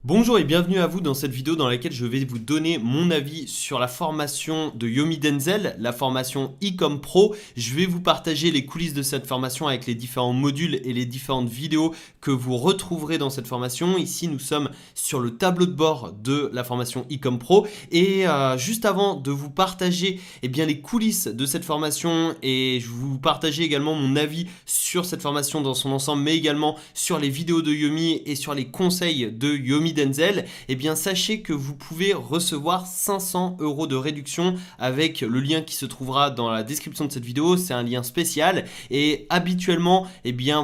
Bonjour et bienvenue à vous dans cette vidéo dans laquelle je vais vous donner mon avis sur la formation de Yomi Denzel, la formation e-com Pro. Je vais vous partager les coulisses de cette formation avec les différents modules et les différentes vidéos que vous retrouverez dans cette formation. Ici, nous sommes sur le tableau de bord de la formation e-com Pro. Et juste avant de vous partager les coulisses de cette formation et je vais vous partager également mon avis sur cette formation dans son ensemble, mais également sur les vidéos de Yomi et sur les conseils de Yomi Denzel, sachez que vous pouvez recevoir 500 € de réduction avec le lien qui se trouvera dans la description de cette vidéo. C'est un lien spécial et habituellement,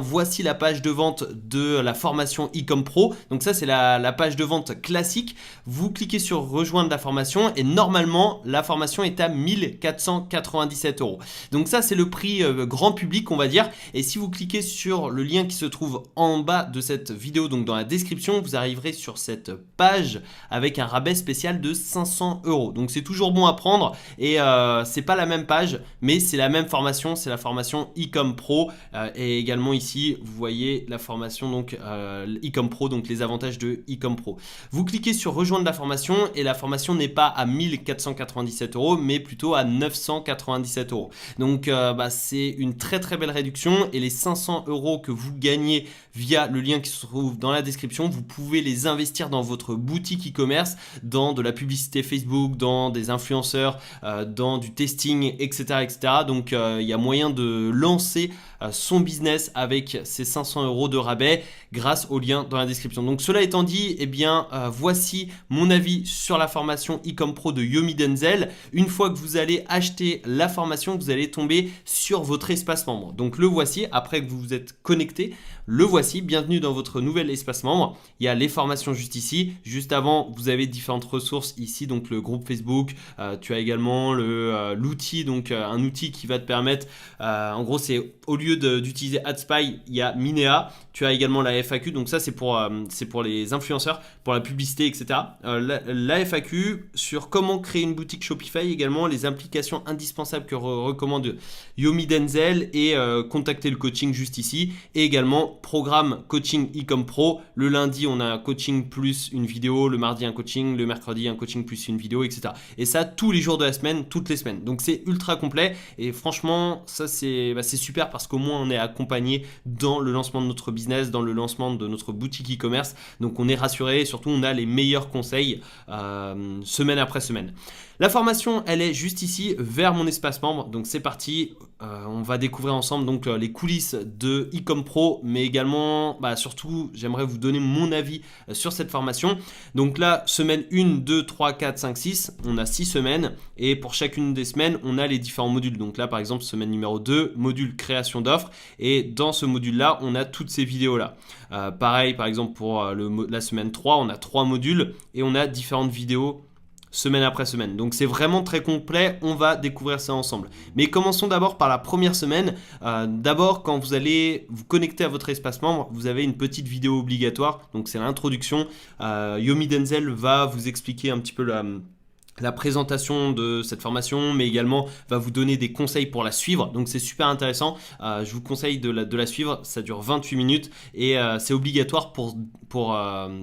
voici la page de vente de la formation e-com Pro. Donc ça, c'est la page de vente classique. Vous cliquez sur rejoindre la formation et normalement, la formation est à 1497 €. Donc ça, c'est le prix grand public, on va dire. Et si vous cliquez sur le lien qui se trouve en bas de cette vidéo, donc dans la description, vous arriverez sur cette page avec un rabais spécial de 500 €. Donc c'est toujours bon à prendre et c'est pas la même page, mais c'est la même formation, c'est la formation e-com Pro. Et également ici, vous voyez la formation donc e-com Pro, donc les avantages de e-com Pro. Vous cliquez sur rejoindre la formation et la formation n'est pas à 1497 €, mais plutôt à 997 €. Donc c'est une très belle réduction et les 500 € que vous gagnez via le lien qui se trouve dans la description, vous pouvez les investir dans votre boutique e-commerce, dans de la publicité Facebook, dans des influenceurs, dans du testing, etc. Donc il y a moyen de lancer son business avec ces 500 € de rabais grâce au lien dans la description. Donc cela étant dit, voici mon avis sur la formation e-com Pro de Yomi Denzel. Une fois que vous allez acheter la formation, vous allez tomber sur votre espace membre. Donc le voici, après que vous vous êtes connecté, le voici, bienvenue dans votre nouvel espace membre. Il y a les formations juste ici, juste avant vous avez différentes ressources ici, donc le groupe Facebook, tu as également l'outil, donc un outil qui va te permettre, en gros c'est au lieu d'utiliser AdSpy, il y a Minea, tu as également la FAQ, donc ça c'est pour les influenceurs, pour la publicité, etc. La FAQ sur comment créer une boutique Shopify, également les implications indispensables que recommande Yomi Denzel et contacter le coaching juste ici, et également programme coaching e-com Pro. Le lundi on a un coaching plus une vidéo, le mardi un coaching, le mercredi un coaching plus une vidéo, etc. Et ça tous les jours de la semaine, toutes les semaines. Donc c'est ultra complet et franchement ça c'est super parce qu'au moins on est accompagné dans le lancement de notre business, dans le lancement de notre boutique e-commerce. Donc on est rassuré et surtout on a les meilleurs conseils semaine après semaine. La formation, elle est juste ici vers mon espace membre. Donc c'est parti, on va découvrir ensemble donc les coulisses de e-com Pro, mais également surtout j'aimerais vous donner mon avis sur cette formation. Donc là, semaine 1, 2, 3, 4, 5, 6, on a 6 semaines et pour chacune des semaines, on a les différents modules. Donc là par exemple, semaine numéro 2, module création d'offres, et dans ce module là, on a toutes ces vidéos là. Pareil par exemple pour la semaine 3, on a 3 modules et on a différentes vidéos semaine après semaine. Donc c'est vraiment très complet, on va découvrir ça ensemble. Mais commençons d'abord par la première semaine. D'abord, quand vous allez vous connecter à votre espace membre, vous avez une petite vidéo obligatoire, donc c'est l'introduction. Yomi Denzel va vous expliquer un petit peu la présentation de cette formation, mais également va vous donner des conseils pour la suivre. Donc c'est super intéressant. Je vous conseille de la suivre. Ça dure 28 minutes et c'est obligatoire pour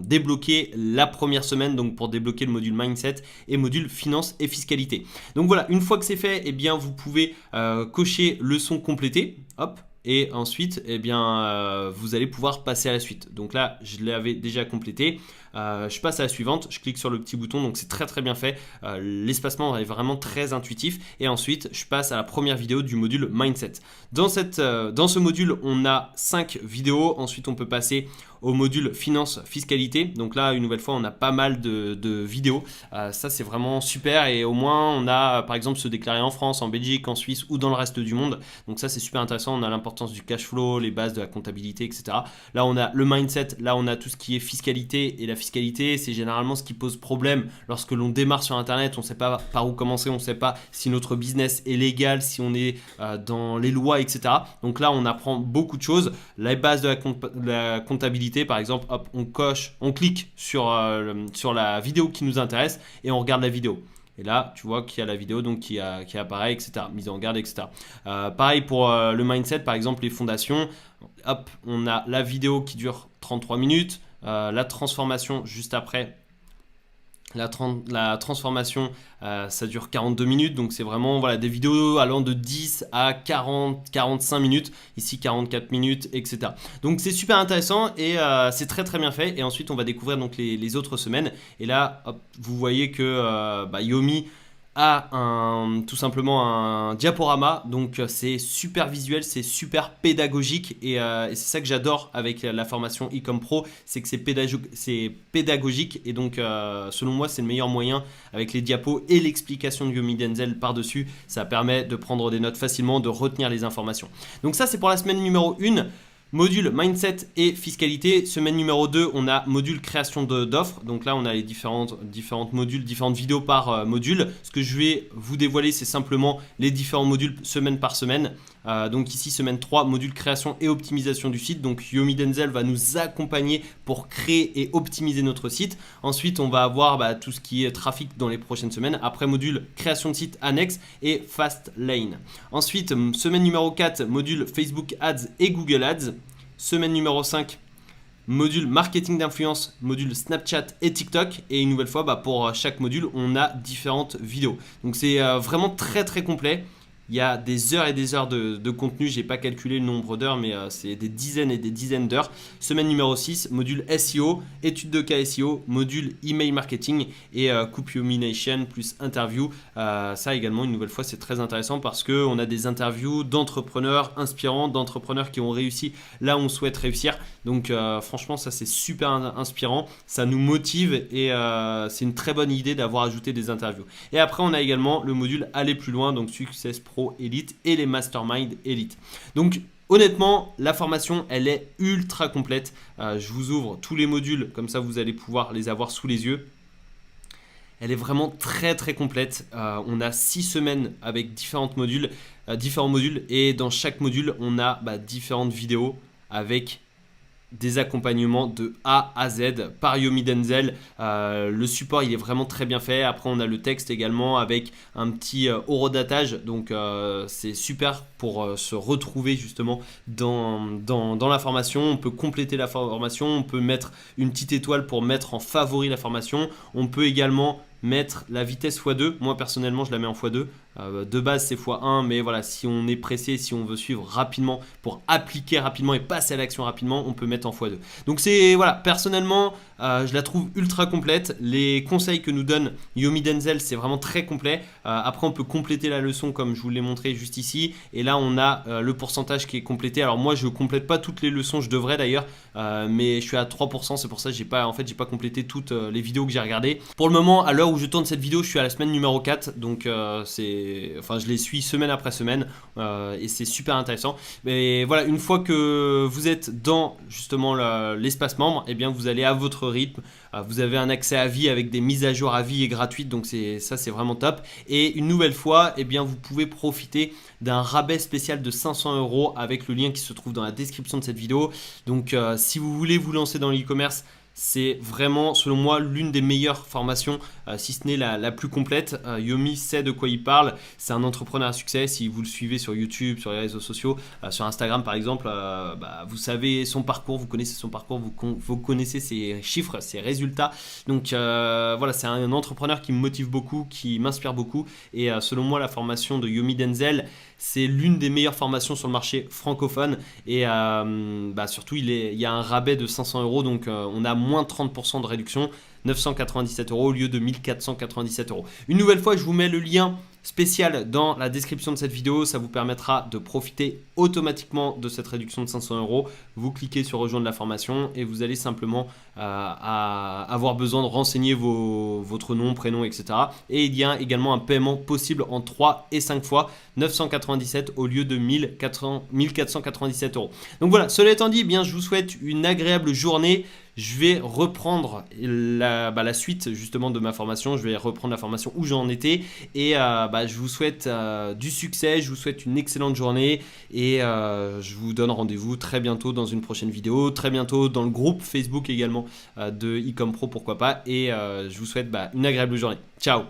débloquer la première semaine, donc pour débloquer le module mindset et module finance et fiscalité. Donc voilà, une fois que c'est fait, vous pouvez cocher leçon complétée. Hop. Et ensuite, vous allez pouvoir passer à la suite. Donc là, je l'avais déjà complété. Je passe à la suivante, je clique sur le petit bouton, donc c'est très bien fait. L'espacement est vraiment très intuitif. Et ensuite, je passe à la première vidéo du module Mindset. Dans ce module, on a 5 vidéos. Ensuite, on peut passer au module Finance Fiscalité. Donc là, une nouvelle fois, on a pas mal de vidéos. Ça, c'est vraiment super. Et au moins, on a par exemple se déclarer en France, en Belgique, en Suisse ou dans le reste du monde. Donc ça, c'est super intéressant. On a l'importance du cash flow, les bases de la comptabilité, etc. Là, on a le mindset. Là, on a tout ce qui est fiscalité. Et la fiscalité, c'est généralement ce qui pose problème lorsque l'on démarre sur Internet. On ne sait pas par où commencer. On ne sait pas si notre business est légal, si on est dans les lois, etc. Donc là, on apprend beaucoup de choses. Les bases de la comptabilité, par exemple, hop, on clique sur la vidéo qui nous intéresse et on regarde la vidéo. Et là, tu vois qu'il y a la vidéo donc qui apparaît, etc. Mise en garde, etc. Pareil pour le mindset, par exemple, les fondations. Hop, on a la vidéo qui dure 33 minutes. la transformation juste après. La transformation, ça dure 42 minutes, donc c'est vraiment voilà, des vidéos allant de 10 à 40, 45 minutes, ici 44 minutes, etc. Donc c'est super intéressant et c'est très très bien fait. Et ensuite on va découvrir donc les autres semaines. Et là, hop, vous voyez que Yomi a tout simplement un diaporama, donc c'est super visuel, c'est super pédagogique et c'est ça que j'adore avec la formation Ecom Pro, c'est que c'est pédagogique et donc selon moi c'est le meilleur moyen avec les diapos et l'explication de Yomi Denzel par-dessus, ça permet de prendre des notes facilement, de retenir les informations. Donc ça c'est pour la semaine numéro 1. Module mindset et fiscalité. Semaine numéro 2, on a module création d'offres. Donc là, on a les différentes modules, différentes vidéos par module. Ce que je vais vous dévoiler, c'est simplement les différents modules semaine par semaine. Donc ici, semaine 3, module création et optimisation du site. Donc Yomi Denzel va nous accompagner pour créer et optimiser notre site. Ensuite, on va avoir tout ce qui est trafic dans les prochaines semaines. Après, module création de site annexe et fast lane. Ensuite, semaine numéro 4, module Facebook Ads et Google Ads. Semaine numéro 5, module marketing d'influence, module Snapchat et TikTok. Et une nouvelle fois, pour chaque module, on a différentes vidéos. Donc c'est vraiment très très complet. Il y a des heures et des heures de contenu. Je n'ai pas calculé le nombre d'heures, mais c'est des dizaines et des dizaines d'heures. Semaine numéro 6, module SEO, étude de cas SEO, module email marketing et Coupe Yomi Nation plus interview. Ça également, une nouvelle fois, c'est très intéressant parce qu'on a des interviews d'entrepreneurs inspirants, d'entrepreneurs qui ont réussi là où on souhaite réussir. Donc franchement, ça c'est super inspirant. Ça nous motive et c'est une très bonne idée d'avoir ajouté des interviews. Et après, on a également le module aller plus loin, donc Success Pro Elite et les Mastermind Elite. Donc honnêtement, la formation, elle est ultra complète. Je vous ouvre tous les modules, comme ça vous allez pouvoir les avoir sous les yeux. Elle est vraiment très très complète. On a 6 semaines avec différents modules et dans chaque module, on a différentes vidéos avec des accompagnements de A à Z par Yomi Denzel. Le support, il est vraiment très bien fait. Après, on a le texte également avec un petit horodatage. Donc, c'est super pour se retrouver justement dans la formation. On peut compléter la formation. On peut mettre une petite étoile pour mettre en favori la formation. On peut également mettre la vitesse x2. Moi, personnellement, je la mets en x2. De base, c'est x1. Mais voilà, si on est pressé, si on veut suivre rapidement pour appliquer rapidement et passer à l'action rapidement, on peut mettre en x2. Donc, c'est voilà, personnellement, je la trouve ultra complète. Les conseils que nous donne Yomi Denzel, c'est vraiment très complet. Après, on peut compléter la leçon comme je vous l'ai montré juste ici. Et là, on a le pourcentage qui est complété. Alors, moi, je ne complète pas toutes les leçons. Je devrais d'ailleurs. Mais je suis à 3%. C'est pour ça que j'ai pas complété toutes les vidéos que j'ai regardées. Pour le moment, à l'heure où je tourne cette vidéo, je suis à la semaine numéro 4. Donc, je les suis semaine après semaine. Et c'est super intéressant. Mais voilà, une fois que vous êtes dans justement l'espace membre, eh bien, vous allez à votre rythme. Vous avez un accès à vie avec des mises à jour à vie et gratuites. Donc, ça, c'est vraiment top. Et une nouvelle fois, eh bien, vous pouvez profiter d'un rabais spécial de 500 € avec le lien qui se trouve dans la description de cette vidéo. Donc, si vous voulez vous lancer dans l'e-commerce, c'est vraiment, selon moi, l'une des meilleures formations, si ce n'est la plus complète. Yomi sait de quoi il parle. C'est un entrepreneur à succès. Si vous le suivez sur YouTube, sur les réseaux sociaux, sur Instagram par exemple, vous savez son parcours, vous connaissez son parcours, vous connaissez ses chiffres, ses résultats. Donc voilà, c'est un entrepreneur qui me motive beaucoup, qui m'inspire beaucoup. Et selon moi, la formation de Yomi Denzel, c'est l'une des meilleures formations sur le marché francophone. Et surtout, il y a un rabais de 500 €. Donc on a moins 30% de réduction, 997 € au lieu de 1497 €. Une nouvelle fois, je vous mets le lien spécial dans la description de cette vidéo. Ça vous permettra de profiter automatiquement de cette réduction de 500 €. Vous cliquez sur rejoindre la formation et vous allez simplement avoir besoin de renseigner votre nom, prénom, etc. Et il y a également un paiement possible en 3 et 5 fois, 997 au lieu de 1497 €. Donc voilà, cela étant dit, eh bien, je vous souhaite une agréable journée. Je vais reprendre la suite justement de ma formation. Je vais reprendre la formation où j'en étais. Et je vous souhaite du succès. Je vous souhaite une excellente journée. Et je vous donne rendez-vous très bientôt dans une prochaine vidéo. Très bientôt dans le groupe Facebook également de Ecom Pro, pourquoi pas. Et je vous souhaite une agréable journée. Ciao!